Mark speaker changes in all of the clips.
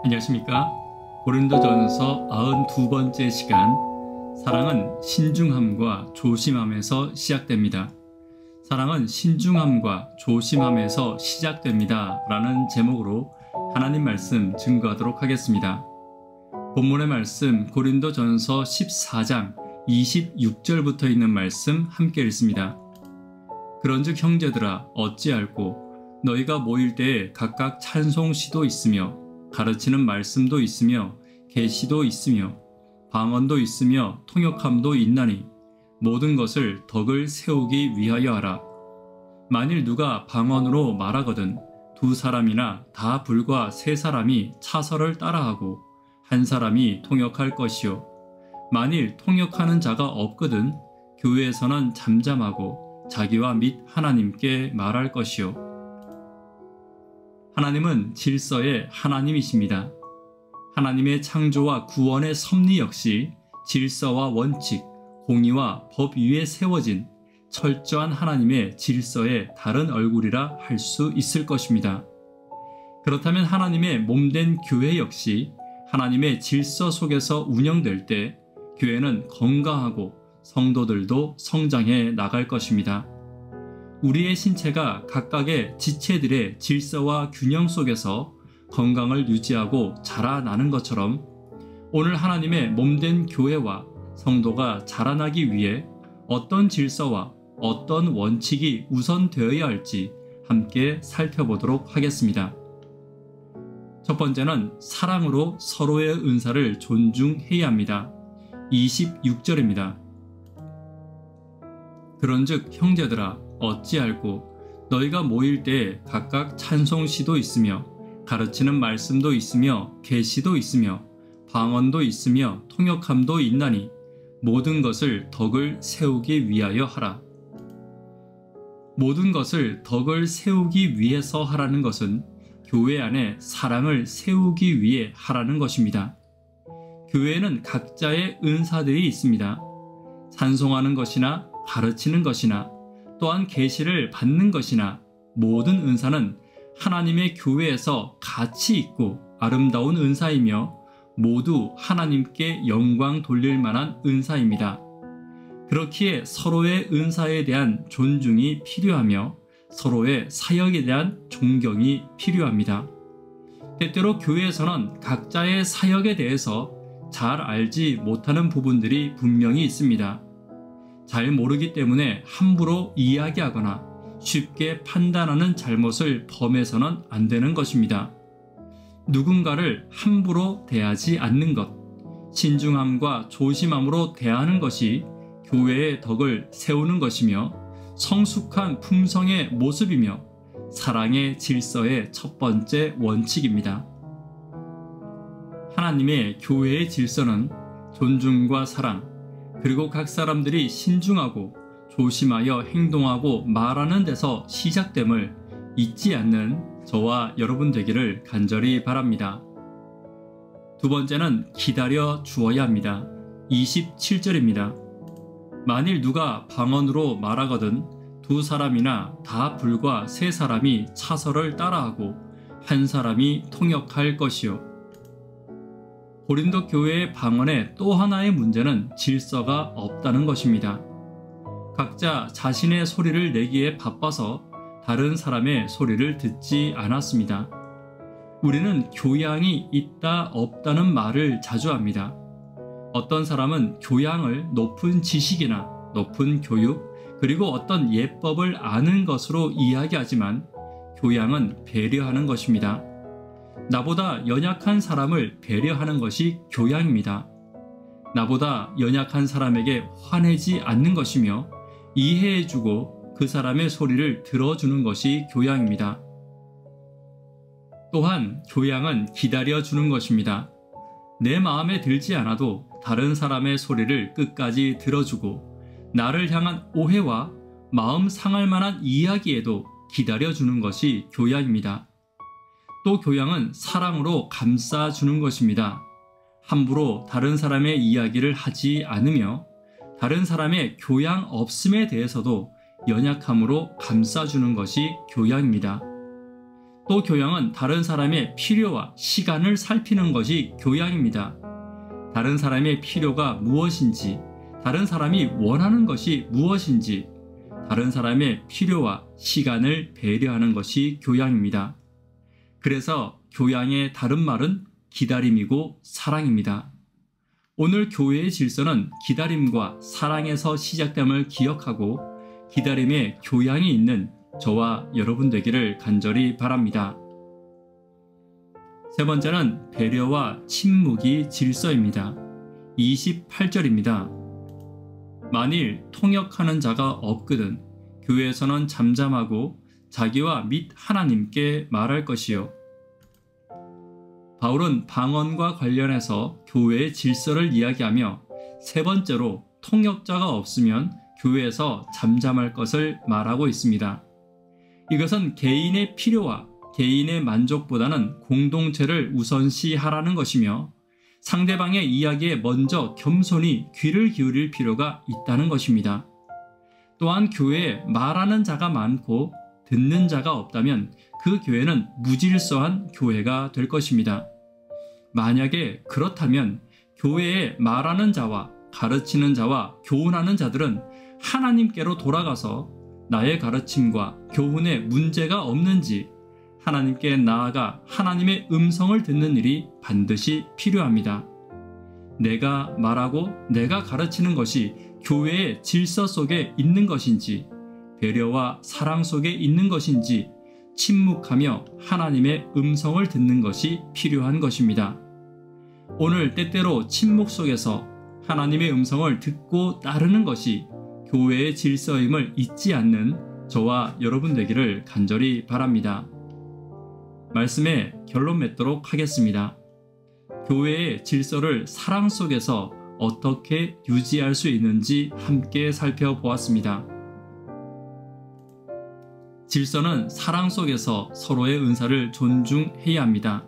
Speaker 1: 안녕하십니까? 고린도전서 92번째 시간, 사랑은 신중함과 조심함에서 시작됩니다. 사랑은 신중함과 조심함에서 시작됩니다 라는 제목으로 하나님 말씀 증거하도록 하겠습니다. 본문의 말씀 고린도전서 14장 26절부터 있는 말씀 함께 읽습니다. 그런즉 형제들아 어찌할꼬 너희가 모일 때에 각각 찬송시도 있으며 가르치는 말씀도 있으며 계시도 있으며 방언도 있으며 통역함도 있나니 모든 것을 덕을 세우기 위하여 하라. 만일 누가 방언으로 말하거든 두 사람이나 다 불과 세 사람이 차서를 따라하고 한 사람이 통역할 것이요. 만일 통역하는 자가 없거든 교회에서는 잠잠하고 자기와 및 하나님께 말할 것이요. 하나님은 질서의 하나님이십니다. 하나님의 창조와 구원의 섭리 역시 질서와 원칙, 공의와 법 위에 세워진 철저한 하나님의 질서의 다른 얼굴이라 할 수 있을 것입니다. 그렇다면 하나님의 몸된 교회 역시 하나님의 질서 속에서 운영될 때 교회는 건강하고 성도들도 성장해 나갈 것입니다. 우리의 신체가 각각의 지체들의 질서와 균형 속에서 건강을 유지하고 자라나는 것처럼 오늘 하나님의 몸된 교회와 성도가 자라나기 위해 어떤 질서와 어떤 원칙이 우선되어야 할지 함께 살펴보도록 하겠습니다. 첫 번째는 사랑으로 서로의 은사를 존중해야 합니다. 26절입니다. 그런즉 형제들아 어찌할꼬 너희가 모일 때에 각각 찬송시도 있으며 가르치는 말씀도 있으며 계시도 있으며 방언도 있으며 통역함도 있나니 모든 것을 덕을 세우기 위하여 하라. 모든 것을 덕을 세우기 위해서 하라는 것은 교회 안에 사랑을 세우기 위해 하라는 것입니다. 교회에는 각자의 은사들이 있습니다. 찬송하는 것이나 가르치는 것이나 또한 계시를 받는 것이나 모든 은사는 하나님의 교회에서 가치 있고 아름다운 은사이며 모두 하나님께 영광 돌릴 만한 은사입니다. 그렇기에 서로의 은사에 대한 존중이 필요하며 서로의 사역에 대한 존경이 필요합니다. 때때로 교회에서는 각자의 사역에 대해서 잘 알지 못하는 부분들이 분명히 있습니다. 잘 모르기 때문에 함부로 이야기하거나 쉽게 판단하는 잘못을 범해서는 안 되는 것입니다. 누군가를 함부로 대하지 않는 것, 신중함과 조심함으로 대하는 것이 교회의 덕을 세우는 것이며 성숙한 품성의 모습이며 사랑의 질서의 첫 번째 원칙입니다. 하나님의 교회의 질서는 존중과 사랑, 그리고 각 사람들이 신중하고 조심하여 행동하고 말하는 데서 시작됨을 잊지 않는 저와 여러분 되기를 간절히 바랍니다. 두 번째는 기다려 주어야 합니다. 27절입니다. 만일 누가 방언으로 말하거든 두 사람이나 다 불과 세 사람이 차서를 따라하고 한 사람이 통역할 것이요. 고린도 교회의 방언의 또 하나의 문제는 질서가 없다는 것입니다. 각자 자신의 소리를 내기에 바빠서 다른 사람의 소리를 듣지 않았습니다. 우리는 교양이 있다 없다는 말을 자주 합니다. 어떤 사람은 교양을 높은 지식이나 높은 교육 그리고 어떤 예법을 아는 것으로 이야기하지만 교양은 배려하는 것입니다. 나보다 연약한 사람을 배려하는 것이 교양입니다. 나보다 연약한 사람에게 화내지 않는 것이며 이해해주고 그 사람의 소리를 들어주는 것이 교양입니다. 또한 교양은 기다려주는 것입니다. 내 마음에 들지 않아도 다른 사람의 소리를 끝까지 들어주고 나를 향한 오해와 마음 상할 만한 이야기에도 기다려주는 것이 교양입니다. 또 교양은 사랑으로 감싸주는 것입니다. 함부로 다른 사람의 이야기를 하지 않으며 다른 사람의 교양 없음에 대해서도 연약함으로 감싸주는 것이 교양입니다. 또 교양은 다른 사람의 필요와 시간을 살피는 것이 교양입니다. 다른 사람의 필요가 무엇인지, 다른 사람이 원하는 것이 무엇인지, 다른 사람의 필요와 시간을 배려하는 것이 교양입니다. 그래서 교양의 다른 말은 기다림이고 사랑입니다. 오늘 교회의 질서는 기다림과 사랑에서 시작됨을 기억하고 기다림의 교양이 있는 저와 여러분 되기를 간절히 바랍니다. 세 번째는 배려와 침묵이 질서입니다. 28절입니다. 만일 통역하는 자가 없거든 교회에서는 잠잠하고 자기와 및 하나님께 말할 것이요. 바울은 방언과 관련해서 교회의 질서를 이야기하며 세 번째로 통역자가 없으면 교회에서 잠잠할 것을 말하고 있습니다. 이것은 개인의 필요와 개인의 만족보다는 공동체를 우선시하라는 것이며 상대방의 이야기에 먼저 겸손히 귀를 기울일 필요가 있다는 것입니다. 또한 교회에 말하는 자가 많고 듣는 자가 없다면 그 교회는 무질서한 교회가 될 것입니다. 만약에 그렇다면 교회에 말하는 자와 가르치는 자와 교훈하는 자들은 하나님께로 돌아가서 나의 가르침과 교훈에 문제가 없는지 하나님께 나아가 하나님의 음성을 듣는 일이 반드시 필요합니다. 내가 말하고 내가 가르치는 것이 교회의 질서 속에 있는 것인지, 배려와 사랑 속에 있는 것인지 침묵하며 하나님의 음성을 듣는 것이 필요한 것입니다. 오늘 때때로 침묵 속에서 하나님의 음성을 듣고 따르는 것이 교회의 질서임을 잊지 않는 저와 여러분 되기를 간절히 바랍니다. 말씀에 결론 맺도록 하겠습니다. 교회의 질서를 사랑 속에서 어떻게 유지할 수 있는지 함께 살펴보았습니다. 질서는 사랑 속에서 서로의 은사를 존중해야 합니다.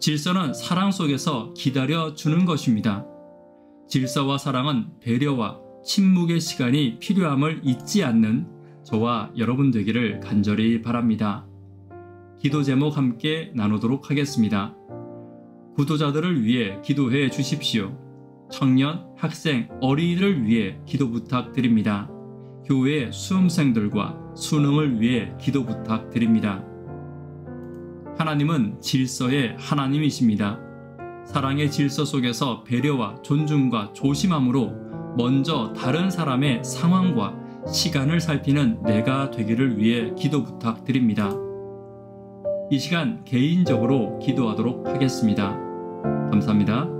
Speaker 1: 질서는 사랑 속에서 기다려주는 것입니다. 질서와 사랑은 배려와 침묵의 시간이 필요함을 잊지 않는 저와 여러분 되기를 간절히 바랍니다. 기도 제목 함께 나누도록 하겠습니다. 구도자들을 위해 기도해 주십시오. 청년, 학생, 어린이들을 위해 기도 부탁드립니다. 교회 수험생들과 수능을 위해 기도 부탁드립니다. 하나님은 질서의 하나님이십니다. 사랑의 질서 속에서 배려와 존중과 조심함으로 먼저 다른 사람의 상황과 시간을 살피는 내가 되기를 위해 기도 부탁드립니다. 이 시간 개인적으로 기도하도록 하겠습니다. 감사합니다.